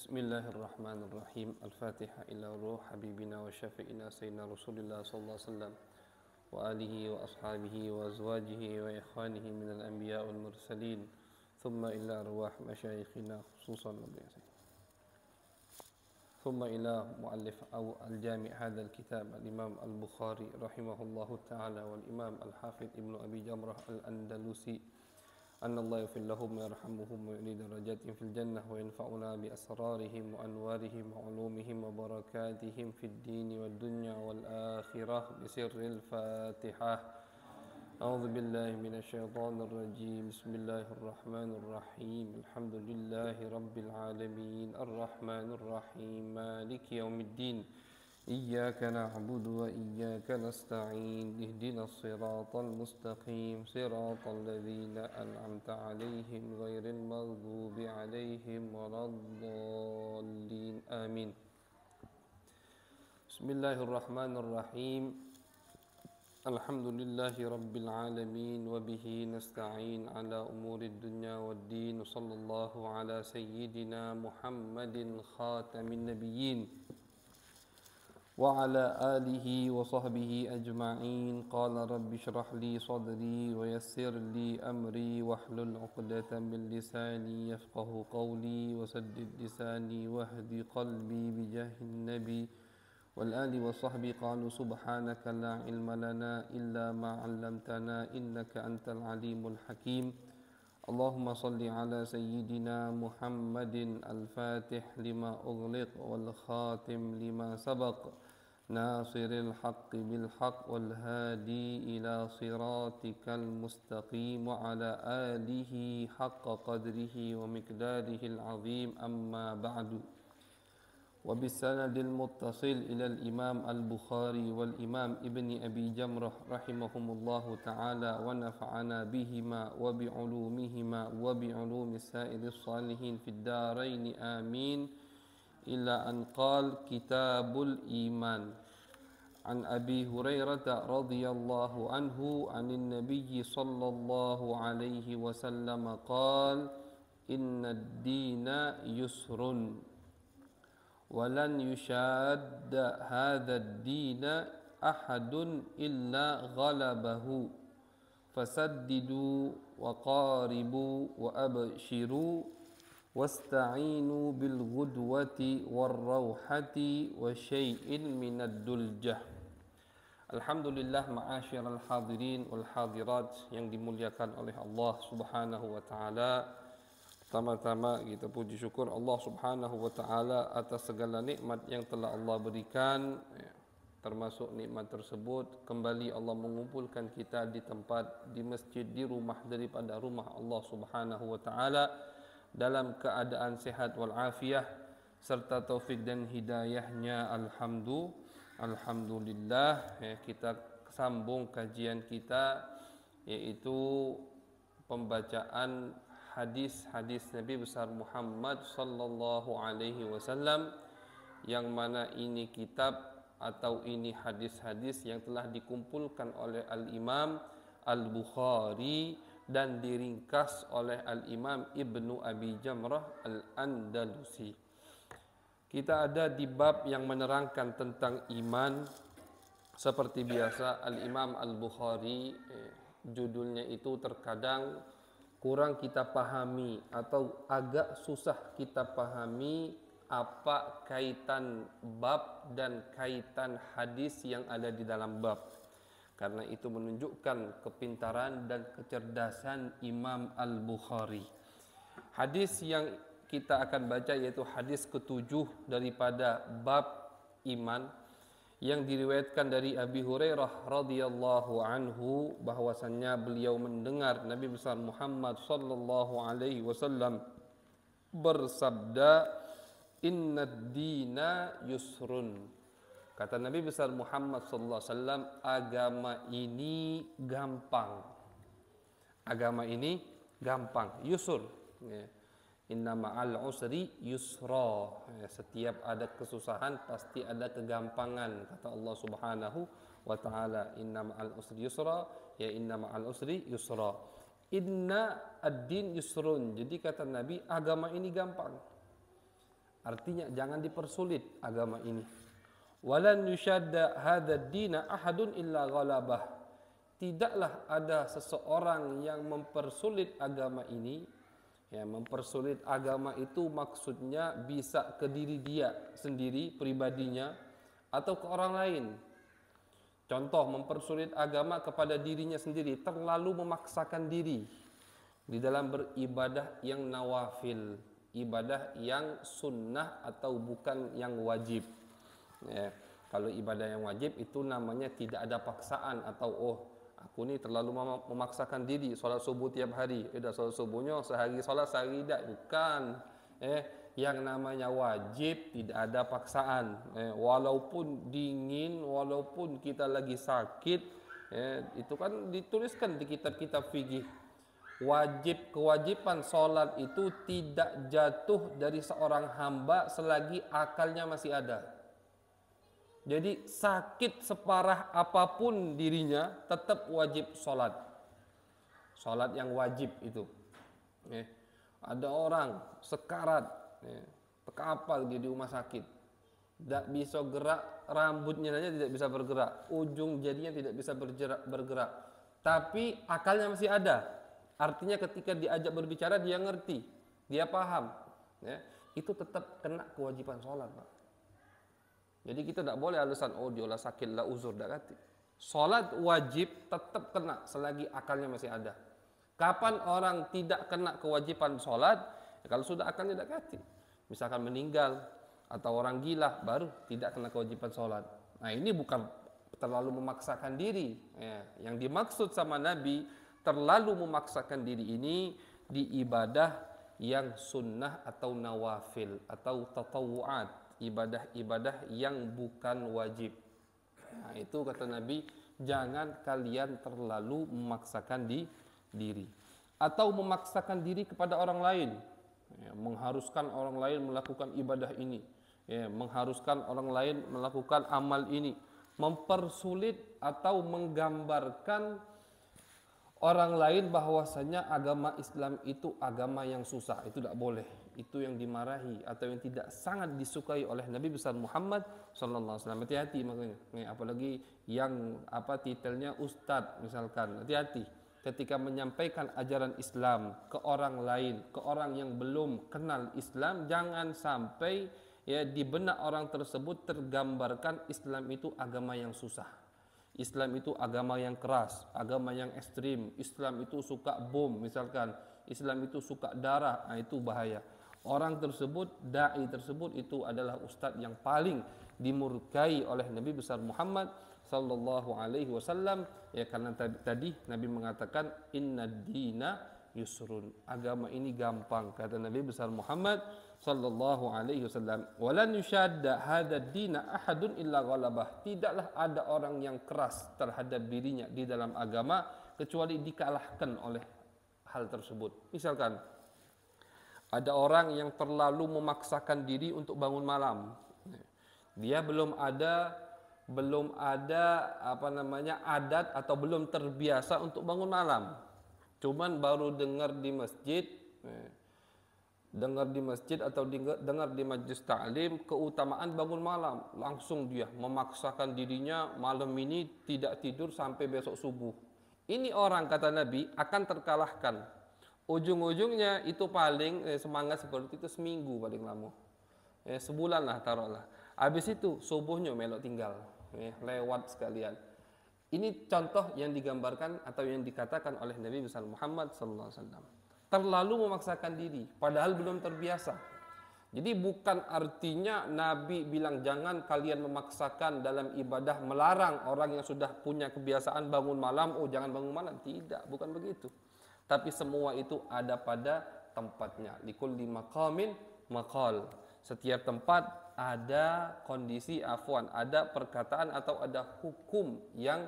Bismillahirrahmanirrahim. Al-Fatihah ila ruh habibina wa syafi'ina sayyidina Rasulillah sallallahu alaihi wasallam wa alihi wa ashabihi wa azwajihi wa ikhwanihi minal anbiya wal mursalin. Thumma ila arwah masyayikhina khususan ثم إلى مؤلف أو الجامع هذا الكتاب الإمام البخاري رحمه الله تعالى والإمام الحافظ ابن أبي جمرة الأندلسي أن الله يغفر لهم ويرحمهم ويعلي درجاتهم في الجنة وينفعنا بأسرارهم وأنوارهم وعلومهم وبركاتهم في الدين والدنيا والآخرة بسر الفاتحة. أعوذ بالله من الشيطان الرجيم. بسم الله الرحمن الرحيم. الحمد لله رب العالمين الرحمن الرحيم مالك يوم الدين إياك نعبد وإياك نستعين اهدنا الصراط المستقيم صراط الذين أنعمت عليهم غير المغضوب عليهم ولا الضالين آمين. بسم الله الرحمن الرحيم. الحمد لله رب العالمين وبه نستعين على أمور الدنيا والدين وصلى الله على سيدنا محمد خاتم النبيين وعلى آله وصحبه أجمعين. قال رب اشرح لي صدري ويسر لي أمري واحلل عقدة من لساني يفقه قولي وسدد لساني واهد قلبي بجاه النبي والآل وصحبه. قالوا سبحانك لا علم لنا إلا ما علمتنا إنك أنت العليم الحكيم. اللهم صل على سيدنا محمد الفاتح لما أغلق والخاتم لما سبق ناصر الحق بالحق والهادي إلى صراطك المستقيم وعلى آله حق قدره ومقداره العظيم. أما بعد. وبالسند المتصل إلى الإمام البخاري والإمام ابن أبي جمرة رحمهم الله تعالى ونفعنا بهما وبعلومهما وبعلوم سائر الصالحين في الدارين آمين. إلى أن قال كتاب الإيمان عن أبي هريرة رضي الله عنه عن النبي صلى الله عليه وسلم قال إن الدين يسر ولن يشاد هذا الدين أحد إلا غلبه فسددوا وقاربوا وأبشروا واستعينوا بالغدوة والروحة وشيء من الدلجة. Alhamdulillah, ma'asyiral hadirin wal hadirat yang dimuliakan oleh Allah Subhanahu wa taala. Pertama-tama kita puji syukur Allah Subhanahu wa taala atas segala nikmat yang telah Allah berikan. Termasuk nikmat tersebut kembali Allah mengumpulkan kita di tempat, di masjid, di rumah daripada rumah Allah Subhanahu wa taala dalam keadaan sehat wal afiah serta taufik dan hidayahnya. Alhamdulillah. Kita sambung kajian kita, yaitu pembacaan hadis-hadis Nabi besar Muhammad sallallahu alaihi wasallam, yang mana ini kitab atau ini hadis-hadis yang telah dikumpulkan oleh Al-Imam Al-Bukhari dan diringkas oleh Al-Imam Ibnu Abi Jamrah Al-Andalusi. Kita ada di bab yang menerangkan tentang iman. Seperti biasa, Al-Imam Al-Bukhari judulnya itu terkadang kurang kita pahami atau agak susah kita pahami apa kaitan bab dan kaitan hadis yang ada di dalam bab. Karena itu menunjukkan kepintaran dan kecerdasan Imam Al-Bukhari. Hadis yang kita akan baca yaitu hadis ke-7 daripada bab iman, yang diriwayatkan dari Abi Hurairah radhiyallahu anhu bahwasannya beliau mendengar Nabi besar Muhammad sallallahu alaihi wasallam bersabda, "Innad dina yusrun." Kata Nabi besar Muhammad sallallahu alaihi wasallam, agama ini gampang. Agama ini gampang, yusur. Inna ma'al usri yusra. Setiap ada kesusahan pasti ada kegampangan, kata Allah Subhanahu wa taala. Inna ma'al usri yusra, ya inna ma'al usri yusra. Inna ad-din yusrun. Jadi kata Nabi, agama ini gampang. Artinya jangan dipersulit agama ini. Walan yushadda hadzal dina ahadun illa ghalabah. Tidaklah ada seseorang yang mempersulit agama ini. Ya, mempersulit agama itu maksudnya bisa ke diri dia sendiri, pribadinya, atau ke orang lain. Contoh, mempersulit agama kepada dirinya sendiri, terlalu memaksakan diri di dalam beribadah yang nawafil, ibadah yang sunnah atau bukan yang wajib. Ya, kalau ibadah yang wajib itu namanya tidak ada paksaan atau aku ni terlalu memaksakan diri solat subuh tiap hari. Dah solat subuhnya sehari solat sehari tidak, bukan. Yang namanya wajib tidak ada paksaan. Walaupun dingin, walaupun kita lagi sakit, itu kan dituliskan di kitab-kitab fikih. Kewajiban solat itu tidak jatuh dari seorang hamba selagi akalnya masih ada. Jadi sakit separah apapun dirinya tetap wajib solat. Solat yang wajib itu. Ada orang sekarat, terkapal dia di rumah sakit, tidak bisa gerak, rambutnya saja tidak bisa bergerak, ujung jadinya tidak bisa bergerak, tapi akalnya masih ada. Artinya ketika diajak berbicara dia ngerti, dia paham, itu tetap kena kewajiban sholat, Pak. Jadi kita tidak boleh alasan diolah sakit lah uzur dah kati. Sholat wajib tetap kena selagi akalnya masih ada. Kapan orang tidak kena kewajiban sholat? Kalau sudah akalnya tidak kati, misalkan meninggal atau orang gila, baru tidak kena kewajiban sholat. Nah, ini bukan terlalu memaksakan diri. Yang dimaksud sama Nabi terlalu memaksakan diri ini di ibadah yang sunnah atau nawafil atau tatawu'at, ibadah-ibadah yang bukan wajib. Nah, itu kata Nabi, jangan kalian terlalu memaksakan diri atau memaksakan diri kepada orang lain. Mengharuskan orang lain melakukan ibadah ini, mengharuskan orang lain melakukan amal ini, mempersulit atau menggambarkan orang lain bahwasanya agama Islam itu agama yang susah. Itu tidak boleh. Itu yang dimarahi atau yang tidak sangat disukai oleh Nabi besar Muhammad sallallahu alaihi wasallam. Hati-hati makanya. Apalagi yang titelnya ustadz misalkan. Hati-hati ketika menyampaikan ajaran Islam ke orang lain, ke orang yang belum kenal Islam, jangan sampai di benak orang tersebut tergambarkan Islam itu agama yang susah. Islam itu agama yang keras, agama yang ekstrim. Islam itu suka bom misalkan, Islam itu suka darah. Nah, itu bahaya. Orang tersebut, dai tersebut itu adalah ustadz yang paling dimurkai oleh Nabi besar Muhammad sallallahu alaihi wasallam, karena tadi Nabi mengatakan innad dina yusrun, agama ini gampang, kata Nabi besar Muhammad sallallahu alaihi wasallam. Walan yushadda hadzal dina ahadun illa ghalabah. Tidaklah ada orang yang keras terhadap dirinya di dalam agama kecuali dikalahkan oleh hal tersebut. Misalkan ada orang yang terlalu memaksakan diri untuk bangun malam. Dia belum ada adat atau belum terbiasa untuk bangun malam. Cuman baru dengar di masjid atau dengar di majlis ta'lim keutamaan bangun malam, langsung dia memaksakan dirinya malam ini tidak tidur sampai besok subuh. Ini orang, kata Nabi, akan terkalahkan. Ujung-ujungnya itu paling semangat seperti itu seminggu paling lama. Sebulan lah taruhlah. Habis itu subuhnya melok tinggal. Lewat sekalian. Ini contoh yang digambarkan atau yang dikatakan oleh Nabi besar Muhammad sallallahu alaihi wasallam. Terlalu memaksakan diri padahal belum terbiasa. Jadi bukan artinya Nabi bilang jangan kalian memaksakan dalam ibadah, melarang orang yang sudah punya kebiasaan bangun malam, jangan bangun malam. Tidak, bukan begitu. Tapi semua itu ada pada tempatnya. Likulli maqamin maqal. Setiap tempat ada kondisi ada perkataan atau ada hukum yang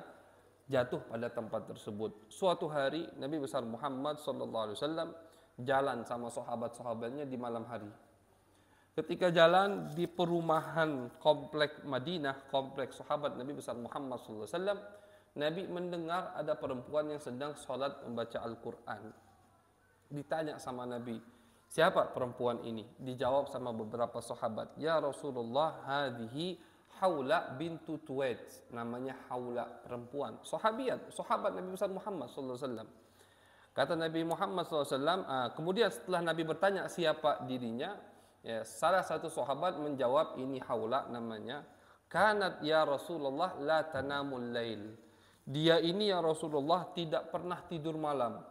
jatuh pada tempat tersebut. Suatu hari Nabi besar Muhammad sallallahu alaihi wasallam jalan sama sahabat-sahabatnya di malam hari. Ketika jalan di perumahan komplek Madinah, komplek sahabat Nabi besar Muhammad sallallahu alaihi wasallam, Nabi mendengar ada perempuan yang sedang sholat membaca Al-Quran. Ditanya sama Nabi, Siapa perempuan ini? Dijawab sama beberapa sahabat. Ya Rasulullah, hadhihi Haula bintu Tuwaid. Namanya Haula, perempuan. Sahabat Nabi besar Muhammad sallallahu alaihi wasallam. Kata Nabi Muhammad SAW, kemudian setelah Nabi bertanya siapa dirinya, ya, salah satu sahabat menjawab, ini Haula namanya. Kanat ya Rasulullah la tanamul lail. Dia ini ya Rasulullah tidak pernah tidur malam.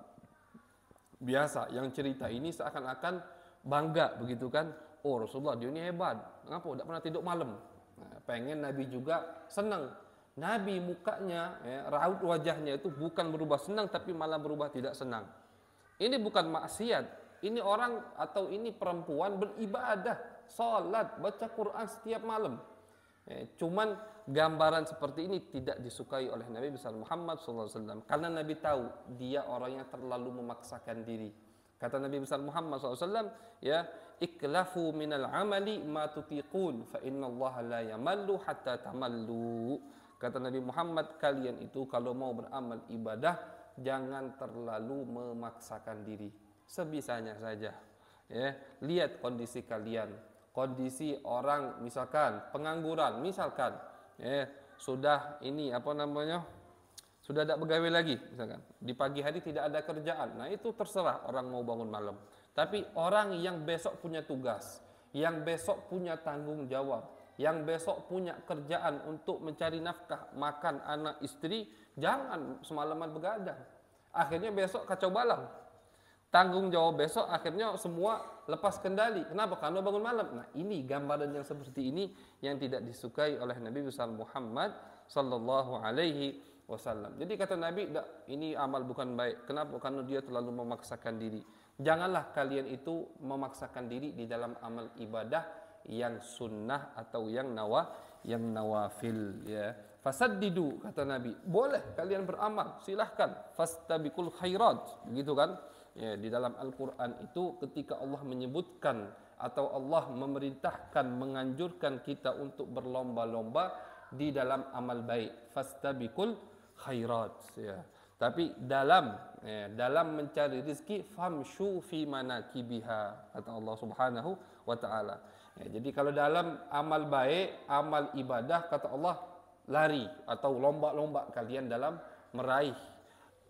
Biasa yang cerita ini seakan-akan bangga begitu kan. Oh Rasulullah dia ini hebat. Kenapa? Tidak pernah tidur malam. Nah, pengen Nabi juga senang. Nabi mukanya, ya, raut wajahnya itu bukan berubah senang tapi malah berubah tidak senang. Ini bukan maksiat. Ini orang atau ini perempuan beribadah, salat, baca Quran setiap malam. Cuman gambaran seperti ini tidak disukai oleh Nabi besar Muhammad SAW. Karena Nabi tahu dia orang yang terlalu memaksakan diri. Kata Nabi besar Muhammad SAW, ya, iklafu minal amali ma tutiqun fa inna Allah la yamallu hatta tamallu. Kata Nabi Muhammad, kalian itu kalau mau beramal ibadah jangan terlalu memaksakan diri. Sebisanya saja. Ya, lihat kondisi kalian. Kondisi orang misalkan pengangguran, misalkan sudah ini sudah tidak pegawai lagi misalkan, di pagi hari tidak ada kerjaan, nah itu terserah orang mau bangun malam. Tapi orang yang besok punya tugas, yang besok punya tanggung jawab, yang besok punya kerjaan untuk mencari nafkah, makan anak istri, jangan semalaman begadang, akhirnya besok kacau balau. Tanggung jawab besok akhirnya semua lepas kendali. Kenapa? Karena bangun malam. Nah, ini gambaran yang seperti ini yang tidak disukai oleh Nabi besar Muhammad sallallahu alaihi wasallam. Jadi kata Nabi, ini amal bukan baik. Kenapa? Karena dia terlalu memaksakan diri. Janganlah kalian itu memaksakan diri di dalam amal ibadah yang sunnah atau yang nawafil, ya. Fasaddidu, kata Nabi. Boleh kalian beramal, silahkan. Fastabiqul khairat, begitu kan? Ya, di dalam Al-Quran itu ketika Allah menyebutkan atau Allah memerintahkan, menganjurkan kita untuk berlomba-lomba di dalam amal baik, fastabiqul khairat, ya. Tapi dalam mencari rezeki, famshu fi manakibiha, kata Allah Subhanahu wa taala. Ya, jadi kalau dalam amal baik, amal ibadah, kata Allah, lari atau lomba-lomba kalian dalam meraih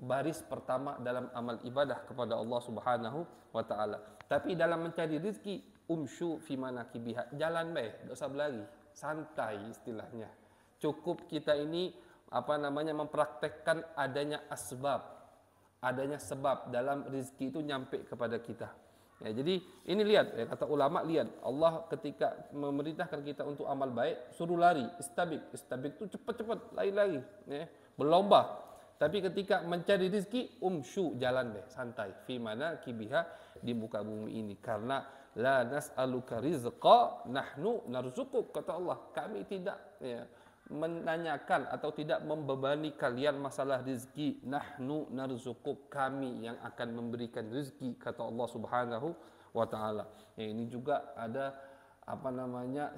baris pertama dalam amal ibadah kepada Allah Subhanahu wa taala. Tapi dalam mencari rezeki, umsyu fi manakibiha, jalan baik, enggak usah berlari, santai istilahnya. Cukup kita ini mempraktekkan adanya sebab dalam rezeki itu nyampe kepada kita. Ya, jadi ini lihat, ya, kata ulama, lihat Allah ketika memerintahkan kita untuk amal baik suruh lari, istabik itu cepat-cepat lari-lari, ya, berlomba. Tapi ketika mencari rezeki, umsyu, jalan deh, santai. Fi mana kibiha, di muka bumi ini. Karena la nas'aluka rizqa, nahnu narzukuk, kata Allah. Kami tidak, ya, menanyakan atau tidak membebani kalian masalah rezeki. Nahnu narzukuk, kami yang akan memberikan rezeki, kata Allah Subhanahu wa taala. Ya, ini juga ada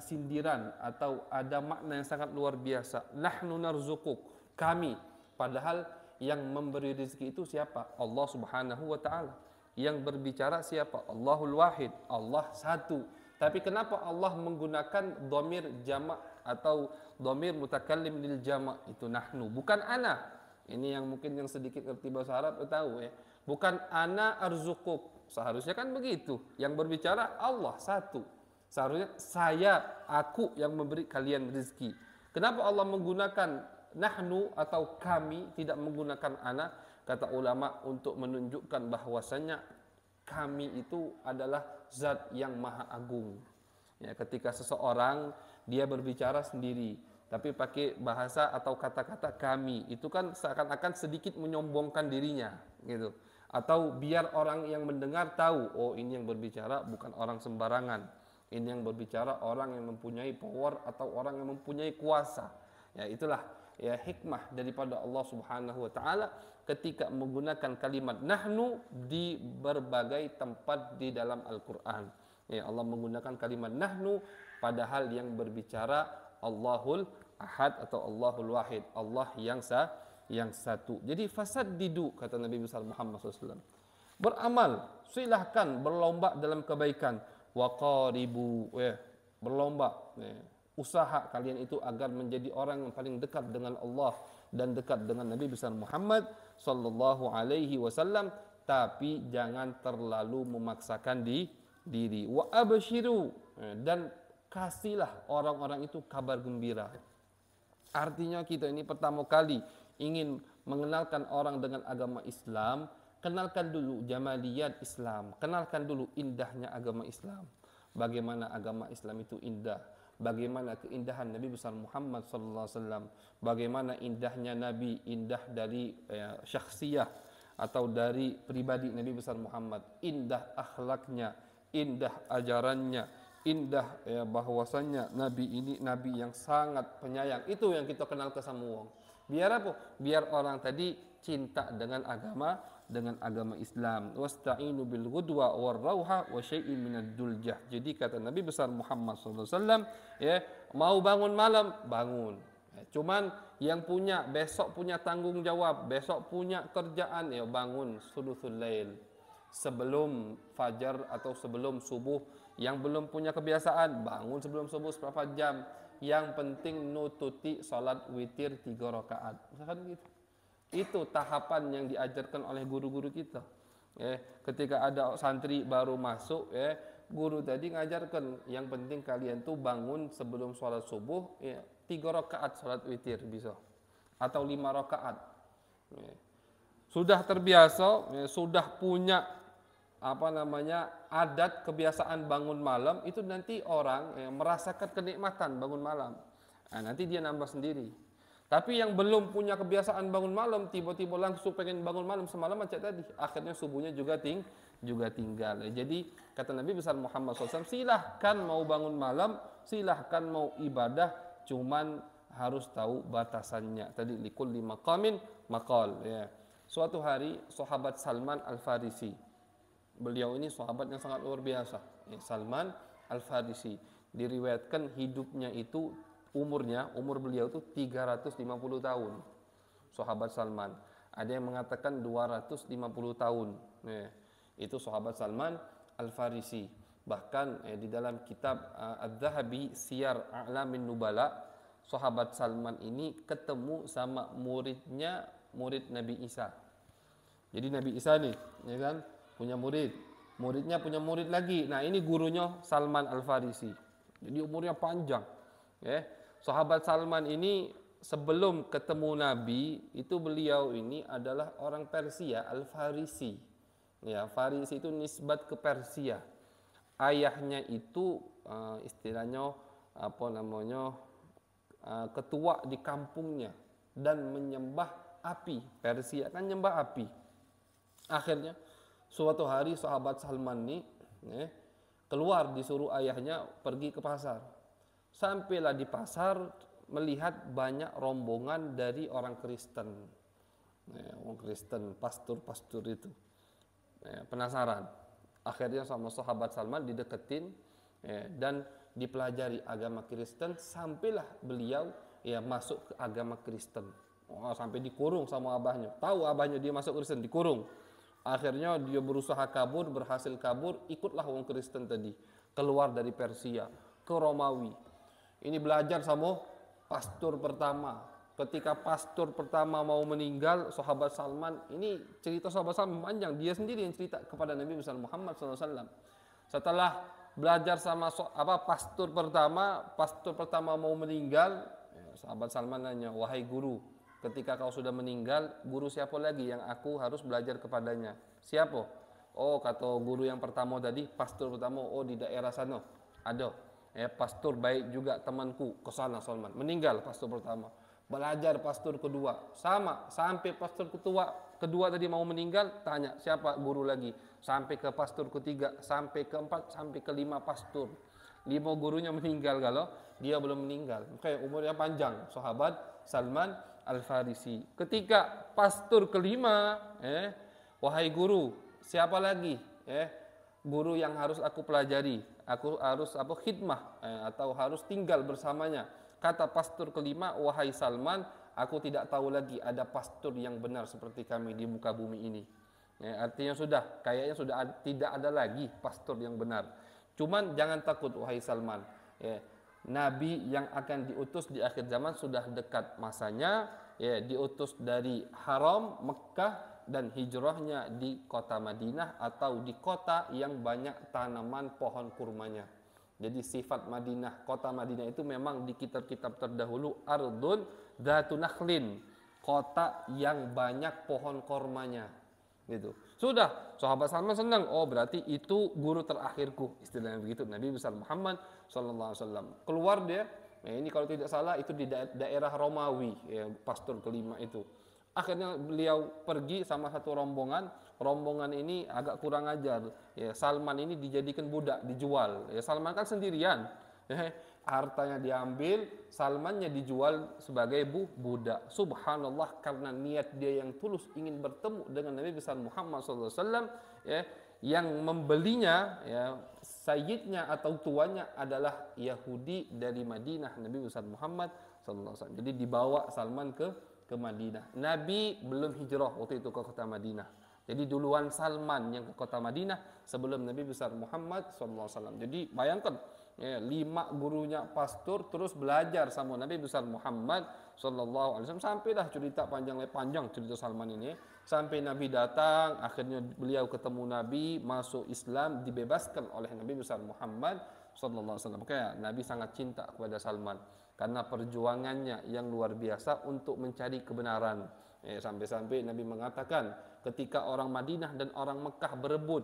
sindiran atau ada makna yang sangat luar biasa. Nahnu narzukuk, kami. Padahal yang memberi rezeki itu siapa? Allah Subhanahu wa taala. Yang berbicara siapa? Allahul Wahid, Allah satu. Tapi kenapa Allah menggunakan dhamir jamak atau dhamir mutakallim lil jamak itu nahnu, bukan ana? Ini yang mungkin yang sedikit ngerti bahasa Arab tahu, ya. Bukan ana arzukuk. Seharusnya kan begitu. Yang berbicara Allah satu. Seharusnya saya, aku yang memberi kalian rezeki. Kenapa Allah menggunakan nahnu atau kami, tidak menggunakan ana? Kata ulama untuk menunjukkan bahwasannya kami itu adalah zat yang maha agung. Ya, ketika seseorang dia berbicara sendiri tapi pakai bahasa atau kata-kata kami, itu kan seakan-akan sedikit menyombongkan dirinya gitu. Atau biar orang yang mendengar tahu, oh ini yang berbicara bukan orang sembarangan. Ini yang berbicara orang yang mempunyai power atau orang yang mempunyai kuasa. Ya, itulah, ya, hikmah daripada Allah Subhanahu wa taala ketika menggunakan kalimat nahnu di berbagai tempat di dalam Al-Qur'an. Ya, Allah menggunakan kalimat nahnu padahal yang berbicara Allahul Ahad atau Allahul Wahid, Allah yang satu. Jadi fasaddidu, kata Nabi besar Muhammad SAW. beramal, silahkan berlomba dalam kebaikan. Wa qaribu, berlomba, usaha kalian itu agar menjadi orang yang paling dekat dengan Allah dan dekat dengan Nabi besar Muhammad sallallahu alaihi wasallam, tapi jangan terlalu memaksakan diri. Wa abshiru, dan kasihlah orang-orang itu kabar gembira. Artinya kita ini pertama kali ingin mengenalkan orang dengan agama Islam, kenalkan dulu jamaliyat Islam, kenalkan dulu indahnya agama Islam. Bagaimana agama Islam itu indah, bagaimana keindahan Nabi besar Muhammad sallallahu alaihi wasallam, bagaimana indahnya Nabi, indah dari syakhsiyah atau dari pribadi Nabi besar Muhammad, indah akhlaknya, indah ajarannya, indah bahwasannya Nabi ini Nabi yang sangat penyayang. Itu yang kita kenal ke semua. Biar apa? Biar orang tadi cinta dengan agama Islam. Wasta'inu bil ghudwa war rauha wa syai'in minad duljah. Jadi kata Nabi besar Muhammad sallallahu alaihi wasallam, mau bangun malam, bangun. Cuman yang besok punya tanggung jawab, besok punya kerjaan, bangun sulusul lail. Sebelum fajar atau sebelum subuh. Yang belum punya kebiasaan, bangun sebelum subuh seberapa jam. Yang penting nututi salat witir 3 rakaat. Misalkan gitu. Itu tahapan yang diajarkan oleh guru-guru kita. Ketika ada santri baru masuk, guru tadi ngajarkan yang penting kalian tuh bangun sebelum salat subuh, 3 rakaat salat witir bisa. Atau 5 rakaat. Sudah terbiasa, sudah punya adat kebiasaan bangun malam, itu nanti orang merasakan kenikmatan bangun malam. Nanti dia nambah sendiri. Tapi yang belum punya kebiasaan bangun malam, tiba-tiba langsung pengen bangun malam semalam macam tadi, akhirnya subuhnya juga tinggal. Jadi kata Nabi besar Muhammad SAW, silahkan mau bangun malam, silahkan mau ibadah, cuman harus tahu batasannya. Tadi likulli maqamin maqal. Suatu hari sahabat Salman Al-Farisi, beliau ini sahabat yang sangat luar biasa. Salman Al-Farisi diriwayatkan hidupnya itu umur beliau itu 350 tahun. Sahabat Salman. Ada yang mengatakan 250 tahun. Itu sahabat Salman Al-Farisi. Bahkan di dalam kitab Adz-Dzahabi Siyar A'lamin Nubala, sahabat Salman ini ketemu sama murid Nabi Isa. Jadi Nabi Isa nih, kan, punya muridnya punya murid lagi. Nah, ini gurunya Salman Al-Farisi. Jadi umurnya panjang. Sahabat Salman ini sebelum ketemu Nabi, itu beliau ini adalah orang Persia, Al-Farisi. Farisi itu nisbat ke Persia. Ayahnya itu istilahnya ketua di kampungnya dan menyembah api. Persia kan nyembah api. Akhirnya suatu hari sahabat Salman ini keluar, disuruh ayahnya pergi ke pasar. Sampailah di pasar, melihat banyak rombongan dari orang Kristen. Orang Kristen, pastor-pastor itu. Penasaran. Akhirnya sama sahabat Salman dideketin dan dipelajari agama Kristen, sampailah beliau masuk ke agama Kristen. Sampai dikurung sama abahnya. Tahu abahnya dia masuk Kristen, dikurung. Akhirnya dia berusaha kabur, berhasil kabur, ikutlah orang Kristen tadi. Keluar dari Persia ke Romawi. Ini belajar sama pastor pertama. Ketika pastor pertama mau meninggal, sahabat Salman, ini cerita sahabat Salman panjang. Dia sendiri yang cerita kepada Nabi besar Muhammad SAW. Setelah belajar sama pastor pertama mau meninggal, sahabat Salman nanya, wahai guru, ketika kau sudah meninggal, guru siapa lagi yang aku harus belajar kepadanya? Siapa? Oh, kata guru yang pertama tadi, pastor pertama, di daerah sana ada. Pastor baik juga temanku, ke sana Salman. Meninggal pastor pertama. Belajar pastor kedua, sama, sampai pastor kedua tadi mau meninggal, tanya siapa guru lagi. Sampai ke pastor ketiga, sampai keempat, sampai kelima pastor. 5 gurunya meninggal kalau dia belum meninggal. Makanya umurnya panjang, sahabat Salman Al-Farisi. Ketika pastor kelima, wahai guru, siapa lagi? Guru yang harus aku pelajari, aku harus khidmah atau harus tinggal bersamanya. Kata pastor kelima, wahai Salman, aku tidak tahu lagi ada pastor yang benar seperti kami di muka bumi ini. Ya, artinya kayaknya tidak ada lagi pastor yang benar. Cuman jangan takut wahai Salman. Ya, Nabi yang akan diutus di akhir zaman sudah dekat masanya. Ya, diutus dari Haram Mekah dan hijrahnya di kota Madinah atau di kota yang banyak tanaman pohon kurmanya. Jadi sifat Madinah, kota Madinah itu memang di kitab-kitab terdahulu ardun dzatu nakhlin, kota yang banyak pohon kormanya. Gitu. Sudah, sahabat Salman senang. Oh, berarti itu guru terakhirku, istilahnya begitu. Nabi besar Muhammad sallallahu alaihi wasallam. Keluar dia, ini kalau tidak salah itu di daerah Romawi, ya, pastor kelima itu. Akhirnya beliau pergi sama satu rombongan. Rombongan ini agak kurang ajar. Ya, Salman ini dijadikan budak, dijual. Ya, Salman kan sendirian. Hartanya diambil, Salmannya dijual sebagai budak. Subhanallah, karena niat dia yang tulus ingin bertemu dengan Nabi besar Muhammad SAW, ya, yang membelinya, ya, sayyidnya atau tuannya adalah Yahudi dari Madinah, Nabi besar Muhammad SAW. Jadi dibawa Salman ke Madinah. Nabi belum hijrah waktu itu ke kota Madinah. Jadi duluan Salman yang ke kota Madinah sebelum Nabi besar Muhammad SAW. Jadi bayangkan, ya, 5 gurunya pastor terus belajar sama Nabi besar Muhammad SAW. Sampailah cerita panjang cerita Salman ini. Sampai Nabi datang, akhirnya beliau ketemu Nabi, masuk Islam, dibebaskan oleh Nabi besar Muhammad SAW. Makanya Nabi sangat cinta kepada Salman karena perjuangannya yang luar biasa untuk mencari kebenaran. Sampai-sampai Nabi mengatakan ketika orang Madinah dan orang Mekah berebut,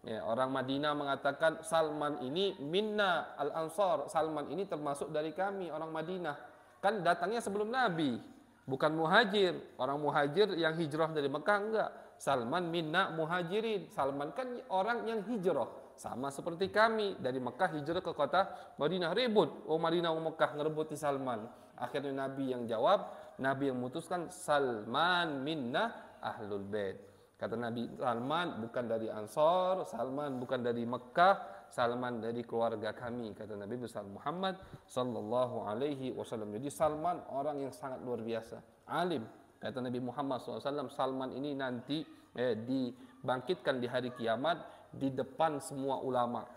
ya, orang Madinah mengatakan Salman ini minna al-ansar, Salman ini termasuk dari kami orang Madinah. Kan datangnya sebelum Nabi, bukan muhajir. Orang muhajir yang hijrah dari Mekah enggak. Salman minna muhajirin, Salman kan orang yang hijrah. Sama seperti kami dari Mekah hijrah ke kota Madinah, ribut. Oh, Madinah oh Mekah ngerebuti Salman. Akhirnya Nabi yang jawab, Nabi yang memutuskan, Salman minna ahlul bait. Kata Nabi, Salman bukan dari Ansor, Salman bukan dari Mekah, Salman dari keluarga kami, kata Nabi besar Muhammad sallallahu alaihi wasallam. Jadi Salman orang yang sangat luar biasa, alim. Kata Nabi Muhammad SAW, Salman ini nanti dibangkitkan di hari kiamat di depan semua ulama.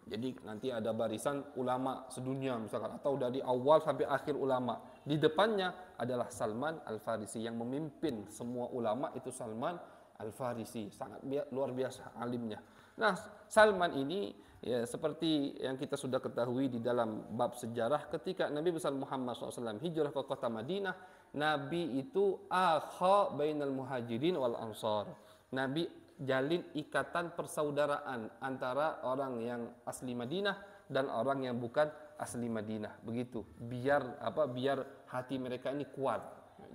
Jadi nanti ada barisan ulama sedunia misalkan, atau dari awal sampai akhir ulama. Di depannya adalah Salman Al-Farisi yang memimpin semua ulama, itu Salman Al-Farisi, sangat luar biasa alimnya. Nah, Salman ini, ya, seperti yang kita sudah ketahui di dalam bab sejarah, ketika Nabi besar Muhammad SAW hijrah ke kota Madinah, Nabi itu akha bainal muhajirin wal ansar. Nabi jalin ikatan persaudaraan antara orang yang asli Madinah dan orang yang bukan asli Madinah. Begitu, biar hati mereka ini kuat.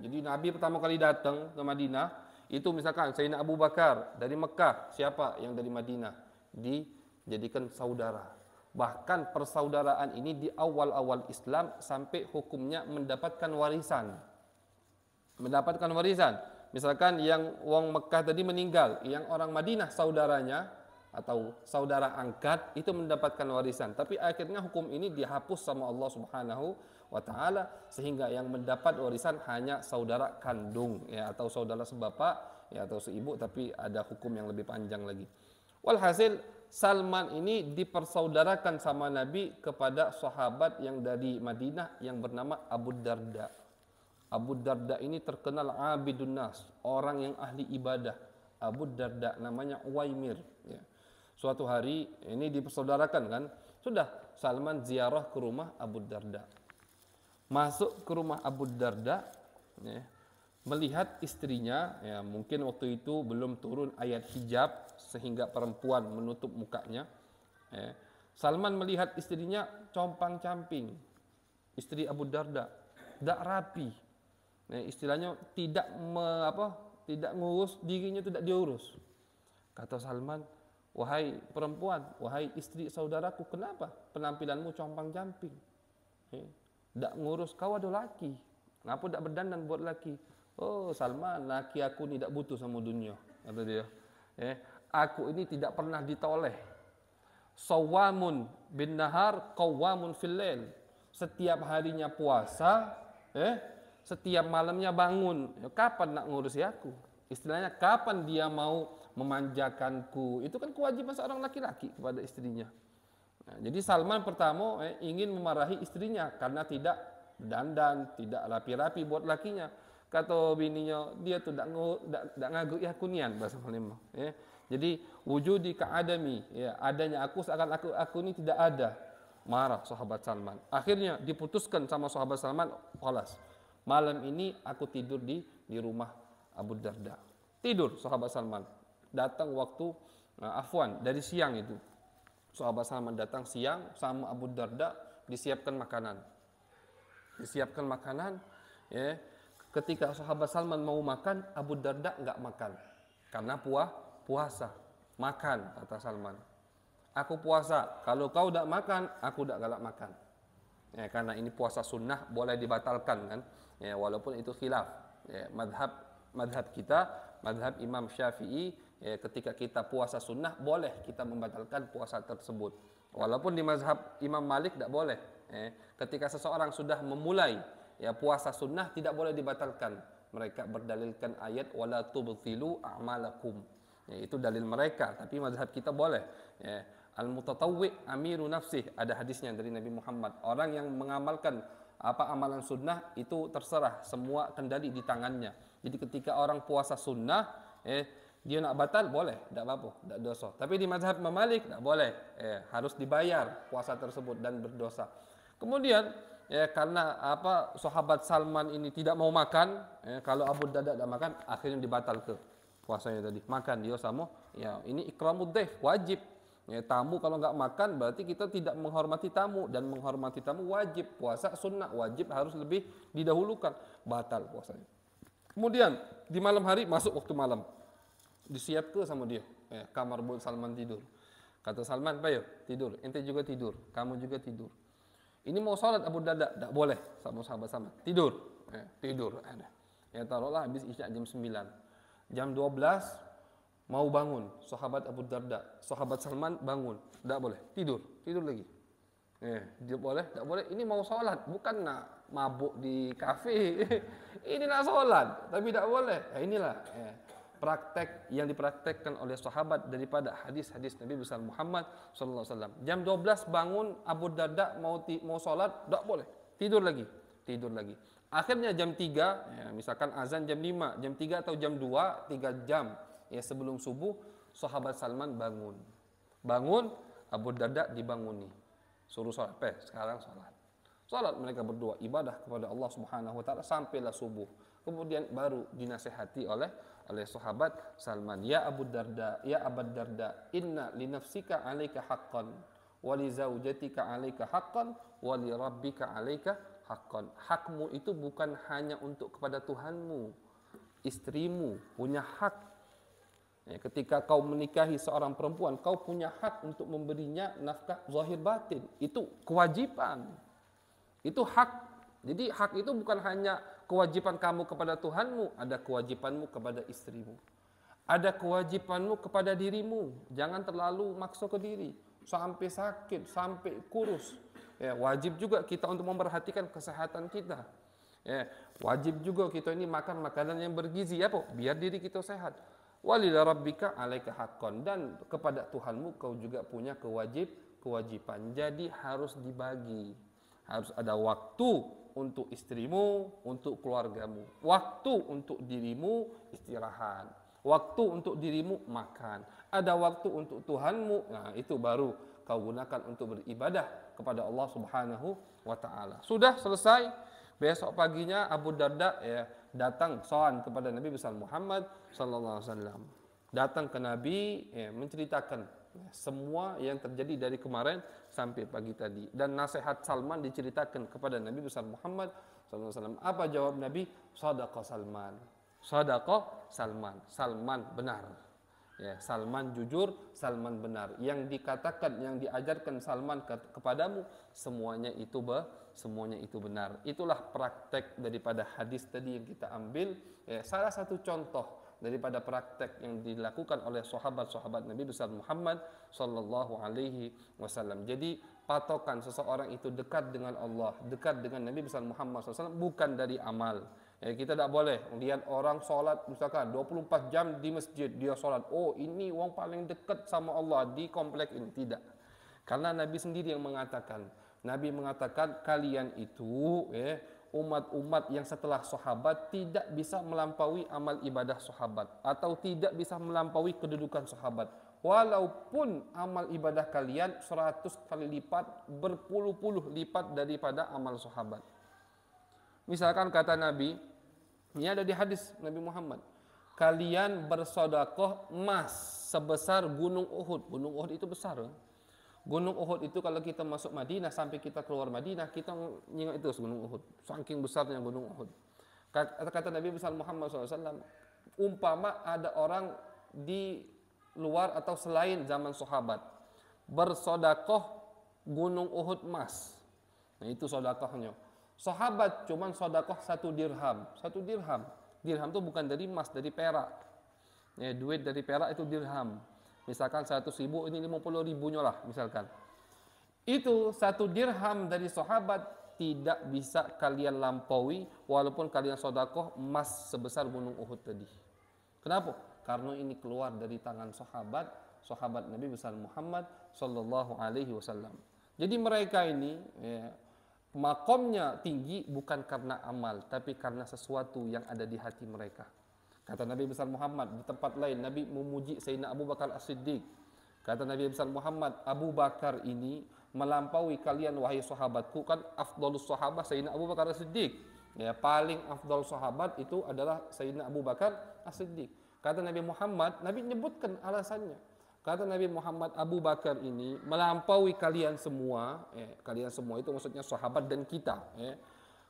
Jadi Nabi pertama kali datang ke Madinah, itu misalkan Sayyidina Abu Bakar dari Mekah, siapa yang dari Madinah, dijadikan saudara. Bahkan persaudaraan ini di awal-awal Islam sampai hukumnya mendapatkan warisan. Misalkan yang wong Mekah tadi meninggal, yang orang Madinah saudaranya atau saudara angkat itu mendapatkan warisan. Tapi akhirnya hukum ini dihapus sama Allah Subhanahu wa taala, sehingga yang mendapat warisan hanya saudara kandung, ya, atau saudara sebapak, ya, atau seibu, tapi ada hukum yang lebih panjang lagi. Walhasil Salman ini dipersaudarakan sama Nabi kepada sahabat yang dari Madinah yang bernama Abu Darda. Abu Darda ini terkenal abidun nas, orang yang ahli ibadah. Abu Darda namanya Uwaimir, ya. Suatu hari ini dipersaudarakan kan, sudah Salman ziarah ke rumah Abu Darda. Masuk ke rumah Abu Darda, ya, melihat istrinya, ya, mungkin waktu itu belum turun ayat hijab sehingga perempuan menutup mukanya. Ya. Salman melihat istrinya compang-camping, istri Abu Darda, tidak rapi. Nah, istilahnya tidak ngurus dirinya, tidak diurus. Kata Salman, wahai perempuan, wahai istri saudaraku, kenapa penampilanmu compang-camping? Tidak ngurus, kau ada laki, ngapa tidak berdandan buat laki? Oh Salman, laki aku tidak butuh sama dunia, kata dia. Aku ini tidak pernah ditoleh. Sawamun bin nahar, qawamun fil lail. Setiap harinya puasa, setiap malamnya bangun. Kapan nak ngurusi aku? Istilahnya kapan dia mau memanjakanku? Itu kan kewajiban seorang laki-laki kepada istrinya. Nah, jadi Salman pertama ingin memarahi istrinya karena tidak dandan, tidak rapi-rapi buat lakinya. Kata bininya, dia tuh tak ngagu ya kunian bahasa Palembang. Jadi wujudi ka'adami, adanya aku seakan aku ini tidak ada. Marah sahabat Salman. Akhirnya diputuskan sama sahabat Salman, "Khalas. Malam ini aku tidur di rumah Abu Darda." Tidur sahabat Salman. Datang waktu afwan dari siang itu. Sahabat Salman datang siang sama Abu Darda, disiapkan makanan. Ya. Ketika sahabat Salman mau makan, Abu Darda enggak makan. Karena puasa. Makan, kata Salman. Aku puasa, kalau kau tidak makan, aku tidak galak makan. Ya, karena ini puasa sunnah, boleh dibatalkan kan. Ya, walaupun itu khilaf. Ya, madhab kita, madhab Imam Syafi'i, ya, ketika kita puasa sunnah, boleh kita membatalkan puasa tersebut. Walaupun di mazhab Imam Malik tidak boleh. Ya, ketika seseorang sudah memulai ya puasa sunnah, tidak boleh dibatalkan. Mereka berdalilkan ayat wala tubtilu a'malakum. Ya, itu dalil mereka, tapi mazhab kita boleh. Ya, al-mutatawwi' amiru nafsih, ada hadisnya dari Nabi Muhammad. Orang yang mengamalkan amalan sunnah itu terserah, semua kendali di tangannya. Jadi ketika orang puasa sunnah, dia nak batal boleh, tidak apa-apa, tidak dosa. Tapi di mazhab Imam Malik tidak boleh, harus dibayar puasa tersebut dan berdosa. Kemudian karena sahabat Salman ini tidak mau makan, kalau Abu Darda tidak makan, akhirnya dibatal ke puasanya tadi. Makan dia sama, ya ini ikramud dhaif, wajib. Ya, tamu kalau nggak makan berarti kita tidak menghormati tamu, dan menghormati tamu wajib. Puasa sunnah wajib harus lebih didahulukan, batal puasanya. Kemudian di malam hari, masuk waktu malam, disiap ke sama dia kamar buat Salman tidur. Kata Salman, "Bayo tidur, ente juga tidur, kamu juga tidur." Ini mau sholat Abu Darda, tidak boleh sama sahabat Salman. Tidur, tidur. Ya taruhlah habis isya jam 9. Jam 12 mau bangun, sahabat Abu Darda, sahabat Salman bangun, tidak boleh, tidur lagi. Dia boleh, tidak boleh. Ini mau sholat, bukan nak mabuk di kafe. Ini nak sholat, tapi tidak boleh. Inilah praktek yang dipraktekkan oleh sahabat daripada hadis-hadis Nabi besar Muhammad SAW. Jam 12 bangun Abu Darda mau sholat, tidak boleh, tidur lagi. Akhirnya jam 3, misalkan azan jam 5, jam 3 atau jam 2, 3 jam sebelum subuh, sahabat Salman bangun, Abu Darda dibanguni, suruh sholat, sekarang sholat mereka berdua, ibadah kepada Allah Subhanahu Wa Taala sampailah subuh. Kemudian baru dinasihati oleh sahabat Salman, "Ya Abu Darda, ya Abu Darda, inna li nafsika 'alaika haqqan wa li zaujatika 'alaika haqqan wa li rabbika 'alaika haqqan." Hakmu itu bukan hanya untuk kepada Tuhanmu, istrimu punya hak. Ketika kau menikahi seorang perempuan, kau punya hak untuk memberinya nafkah zahir batin. Itu kewajiban. Itu hak. Jadi hak itu bukan hanya kewajiban kamu kepada Tuhanmu, ada kewajibanmu kepada istrimu. Ada kewajibanmu kepada dirimu. Jangan terlalu maksa ke diri, sampai sakit, sampai kurus. Wajib juga kita untuk memperhatikan kesehatan kita. Wajib juga kita ini makan makanan yang bergizi, biar diri kita sehat. Walila rabbika 'alaika haqqan, dan kepada Tuhanmu kau juga punya kewajiban. Jadi harus dibagi. Harus ada waktu untuk istrimu, untuk keluargamu. Waktu untuk dirimu istirahat. Waktu untuk dirimu makan. Ada waktu untuk Tuhanmu. Nah, itu baru kau gunakan untuk beribadah kepada Allah Subhanahu wa Ta'ala. Sudah selesai. Besok paginya Abu Darda datang soal kepada Nabi besar Muhammad sallallahu alaihi wasallam. Datang ke Nabi menceritakan semua yang terjadi dari kemarin sampai pagi tadi, dan nasihat Salman diceritakan kepada Nabi besar Muhammad sallallahu alaihi wasallam. Apa jawab Nabi? Shadaqa Salman. Shadaqa Salman. Salman benar. Salman jujur, Salman benar. Yang dikatakan, yang diajarkan Salman kepadamu, semuanya itu benar. Itulah praktek daripada hadis tadi yang kita ambil. Salah satu contoh daripada praktek yang dilakukan oleh sahabat-sahabat Nabi besar Muhammad sallallahu alaihi wasallam. Jadi patokan seseorang itu dekat dengan Allah, dekat dengan Nabi besar Muhammad sallallahu alaihi wasallam bukan dari amal. Kita tidak boleh lihat orang sholat misalkan 24 jam di masjid dia sholat. Oh ini orang paling dekat sama Allah di komplek ini. Tidak. Karena Nabi sendiri yang mengatakan. Nabi mengatakan kalian itu umat-umat yang setelah sahabat tidak bisa melampaui amal ibadah sahabat. Atau tidak bisa melampaui kedudukan sahabat. Walaupun amal ibadah kalian 100 kali lipat, berpuluh-puluh lipat daripada amal sahabat. Misalkan kata Nabi, ini ada di hadis Nabi Muhammad, kalian bersedekah emas sebesar gunung Uhud. Gunung Uhud itu besar. Gunung Uhud itu kalau kita masuk Madinah sampai kita keluar Madinah, kita ingat itu gunung Uhud. Saking besarnya gunung Uhud. Kata Nabi besar Muhammad SAW, umpama ada orang di luar atau selain zaman sahabat bersedekah gunung Uhud emas. Nah itu sedekahnya. Sahabat cuman sedekah 1 dirham. 1 dirham. Dirham itu bukan dari emas, dari perak. Duit dari perak itu dirham. Misalkan 100.000, ini 50.000-nya lah misalkan. Itu 1 dirham dari sahabat tidak bisa kalian lampaui walaupun kalian sedekah emas sebesar gunung Uhud tadi. Kenapa? Karena ini keluar dari tangan sahabat Nabi besar Muhammad sallallahu alaihi wasallam. Jadi mereka ini makomnya tinggi bukan karena amal, tapi karena sesuatu yang ada di hati mereka. Kata Nabi besar Muhammad di tempat lain, Nabi memuji Sayyidina Abu Bakar As-Siddiq. Kata Nabi besar Muhammad, Abu Bakar ini melampaui kalian wahai sahabatku. Kan afdalus sahabat Sayyidina Abu Bakar As-Siddiq. Paling afdal sahabat itu adalah Sayyidina Abu Bakar As-Siddiq. Kata Nabi Muhammad, Nabi menyebutkan alasannya. Kata Nabi Muhammad, Abu Bakar ini melampaui kalian semua. Kalian semua itu maksudnya sahabat dan kita.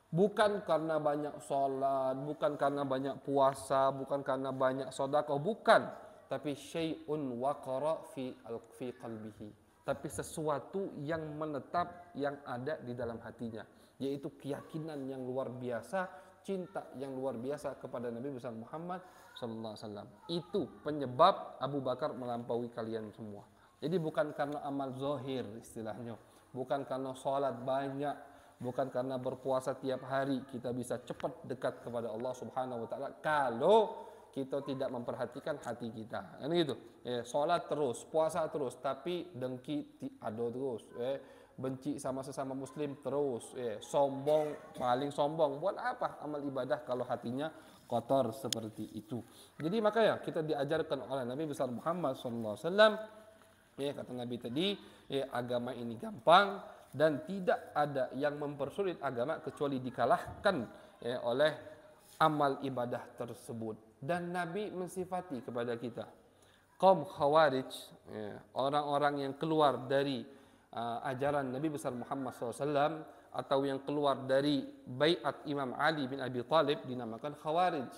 Bukan karena banyak sholat, bukan karena banyak puasa, bukan karena banyak sedekah, bukan. Tapi syai'un waqara fi qalbihi. Tapi sesuatu yang menetap, yang ada di dalam hatinya. Yaitu keyakinan yang luar biasa, cinta yang luar biasa kepada Nabi besar Muhammad sallallahu alaihi wasallam. Itu penyebab Abu Bakar melampaui kalian semua. Jadi bukan karena amal zahir istilahnya, bukan karena sholat banyak, bukan karena berpuasa tiap hari kita bisa cepat dekat kepada Allah Subhanahu wa taala kalau kita tidak memperhatikan hati kita. Kan gitu. Sholat terus, puasa terus, tapi dengki ada terus. Benci sama sesama muslim terus, sombong, paling sombong. Buat apa amal ibadah kalau hatinya kotor seperti itu? Jadi makanya kita diajarkan oleh Nabi besar Muhammad SAW. Kata Nabi tadi, agama ini gampang dan tidak ada yang mempersulit agama kecuali dikalahkan oleh amal ibadah tersebut. Dan Nabi mensifati kepada kita kaum Khawarij, orang-orang yang keluar dari ajaran Nabi besar Muhammad SAW atau yang keluar dari baiat Imam Ali bin Abi Thalib dinamakan Khawarij.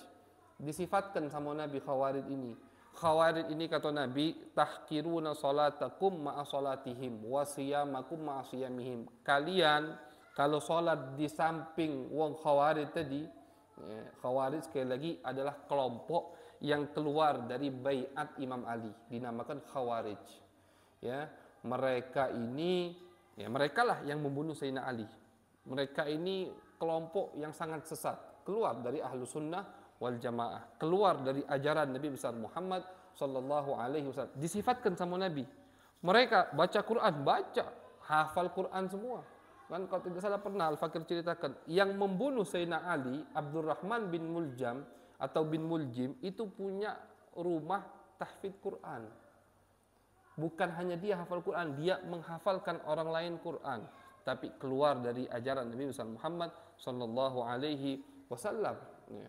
Disifatkan sama Nabi Khawarij ini. Khawarij ini kata Nabi, tahkiruna salatakum ma'a salatihim wa siyamakum ma'a siyamihim. Kalian kalau salat di samping wong Khawarij tadi, Khawarij sekali lagi adalah kelompok yang keluar dari baiat Imam Ali, dinamakan Khawarij. Mereka ini, mereka lah yang membunuh Sayyidina Ali. Mereka ini kelompok yang sangat sesat, keluar dari ahlu sunnah wal jamaah, keluar dari ajaran Nabi besar Muhammad sallallahu alaihi wasallam. Disifatkan sama Nabi, mereka baca Quran, hafal Quran semua. Kan kalau tidak salah pernah Al-Fakir ceritakan, yang membunuh Sayyidina Ali, Abdurrahman bin Muljam atau bin Muljim, itu punya rumah tahfidz Quran. Bukan hanya dia hafal Quran, dia menghafalkan orang lain Quran, tapi keluar dari ajaran Nabi Muhammad sallallahu alaihi wasallam.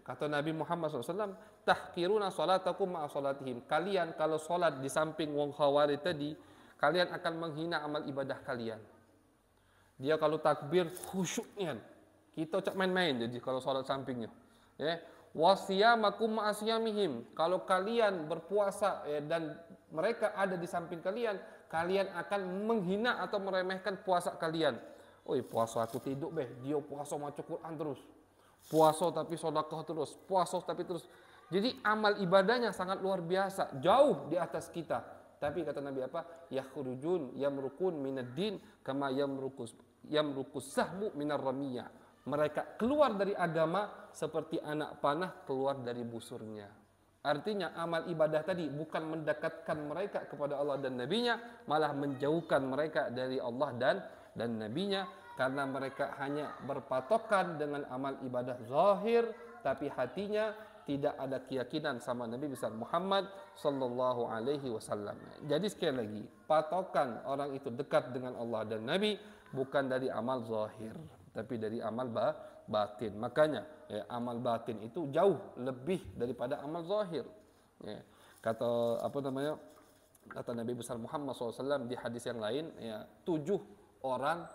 Kata Nabi Muhammad SAW, tahkiruna salatakum ma'a salatihim. Kalian kalau salat di samping wong Khawarij tadi, kalian akan menghina amal ibadah kalian. Dia kalau takbir khusyuknya, kita cak main-main jadi kalau salat sampingnya. Wasiyamakum ma'asiyamihim. Kalau kalian berpuasa dan mereka ada di samping kalian, kalian akan menghina atau meremehkan puasa kalian. Puasa aku tidur dia puasa maca Quran terus. Puasa tapi sedekah terus, puasa tapi terus. Jadi amal ibadahnya sangat luar biasa, jauh di atas kita. Tapi kata Nabi apa? Yakhrujun yamrukun minad din kama yamrukus sahmu minar ramiyah. Mereka keluar dari agama seperti anak panah keluar dari busurnya. Artinya amal ibadah tadi bukan mendekatkan mereka kepada Allah dan Nabi-Nya, malah menjauhkan mereka dari Allah dan Nabi-Nya, karena mereka hanya berpatokan dengan amal ibadah zahir, tapi hatinya tidak ada keyakinan sama Nabi besar Muhammad sallallahu alaihi wasallam. Jadi sekali lagi, patokan orang itu dekat dengan Allah dan Nabi bukan dari amal zahir, tapi dari amal batin. Makanya amal batin itu jauh lebih daripada amal zahir. Kata kata Nabi besar Muhammad SAW di hadis yang lain, 7 orang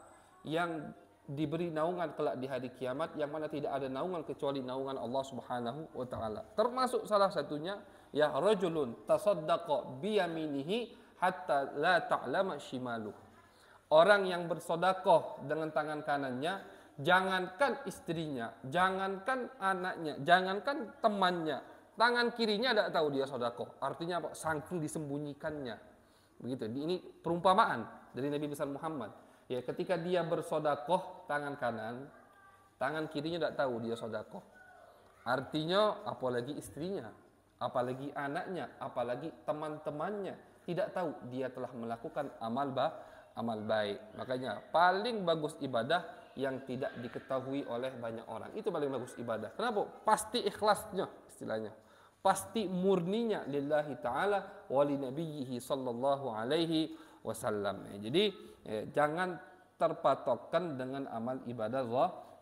yang diberi naungan kelak di hari kiamat, yang mana tidak ada naungan kecuali naungan Allah Subhanahu wa taala. Termasuk salah satunya rajulun tasaddaqa biyaminihi hatta la ta'lama shimaluh. Orang yang bersedekah dengan tangan kanannya, jangankan istrinya, jangankan anaknya, jangankan temannya, tangan kirinya tidak tahu dia sedekah. Artinya apa? Saking disembunyikannya. Begitu. Ini perumpamaan dari Nabi besar Muhammad. Ketika dia bersedekah tangan kanan, tangan kirinya tidak tahu dia sedekah. Artinya apalagi istrinya, apalagi anaknya, apalagi teman-temannya tidak tahu dia telah melakukan amal baik. Makanya paling bagus ibadah yang tidak diketahui oleh banyak orang. Itu paling bagus ibadah. Kenapa? Pasti ikhlasnya istilahnya. Pasti murninya lillahi ta'ala wa li nabiyhi sallallahu alaihi wasallam. Jadi jangan terpatokkan dengan amal ibadah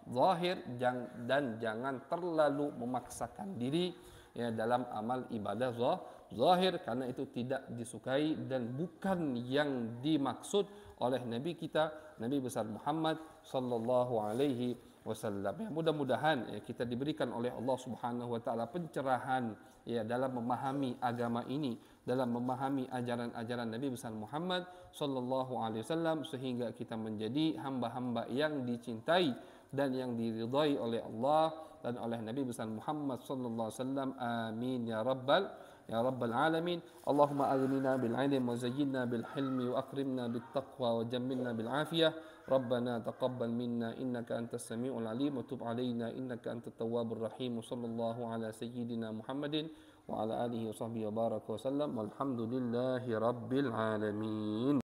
zahir dan jangan terlalu memaksakan diri dalam amal ibadah zahir, karena itu tidak disukai dan bukan yang dimaksud oleh Nabi kita, Nabi besar Muhammad sallallahu alaihi wasallam. Mudah-mudahan kita diberikan oleh Allah Subhanahu wa taala pencerahan dalam memahami agama ini, dalam memahami ajaran-ajaran Nabi besar Muhammad sallallahu alaihi wasallam, sehingga kita menjadi hamba-hamba yang dicintai dan yang diridhai oleh Allah dan oleh Nabi besar Muhammad sallallahu alaihi wasallam. Amin ya rabbal alamin. Allahumma aghnina bil ilmi wa zayyinna bil hilmi wa akrimna bit taqwa wa jammilna bil afiyah. Rabbana taqabbal minna innaka antas samiul alim wa tub alaina innaka antat tawwabur rahim. Sallallahu ala sayyidina Muhammadin wa ala alihi wa sahbihi wa baraka wa sallam. Walhamdulillahi rabbil alamin.